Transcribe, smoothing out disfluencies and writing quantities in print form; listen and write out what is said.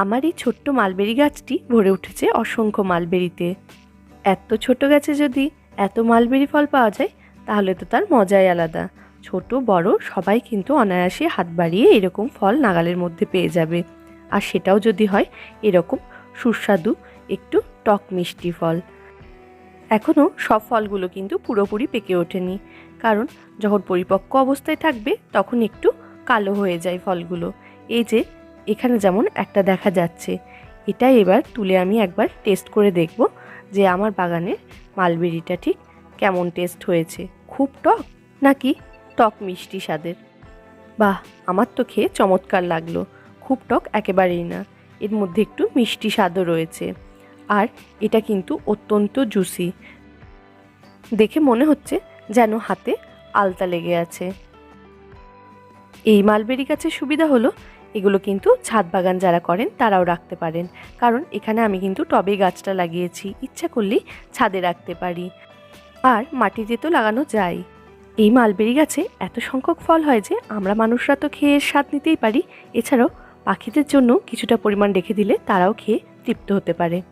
আমার এই ছোট্ট মালবেরি গাছটি ভরে উঠেছে অসংখ্য মালবেরিতে। এত ছোট গাছে যদি এত মালবেরি ফল পাওয়া যায় তাহলে তো তার মজাই আলাদা। ছোট বড় সবাই কিন্তু অনায়াসে হাত বাড়িয়ে এরকম ফল নাগালের মধ্যে পেয়ে যাবে। আর সেটাও যদি হয় এরকম সুস্বাদু একটু টক মিষ্টি ফল। এখনও সব ফলগুলো কিন্তু পুরোপুরি পেকে ওঠেনি, কারণ যখন পরিপক্ক অবস্থায় থাকবে তখন একটু কালো হয়ে যায় ফলগুলো। এই যে এখানে যেমন একটা দেখা যাচ্ছে, এটাই এবার তুলে আমি একবার টেস্ট করে দেখব যে আমার বাগানের মালবেরিটা ঠিক কেমন টেস্ট হয়েছে, খুব টক নাকি টক মিষ্টি স্বাদের। বাহ, আমার তো খেয়ে চমৎকার লাগলো। খুব টক একেবারেই না, এর মধ্যে একটু মিষ্টি স্বাদও রয়েছে। আর এটা কিন্তু অত্যন্ত জুসি, দেখে মনে হচ্ছে যেন হাতে আলতা লেগে আছে। এই মালবেরি গাছের সুবিধা হলো এগুলো কিন্তু ছাদ বাগান যারা করেন তারাও রাখতে পারেন, কারণ এখানে আমি কিন্তু টবে গাছটা লাগিয়েছি, ইচ্ছা করলেই ছাদে রাখতে পারি। আর মাটিতে তো লাগানো যায়। এই মালবেরি গাছে এত সংখ্যক ফল হয় যে আমরা মানুষরা তো খেয়ে স্বাদ নিতেই পারি, এছাড়াও পাখিদের জন্য কিছুটা পরিমাণ রেখে দিলে তারাও খেয়ে তৃপ্ত হতে পারে।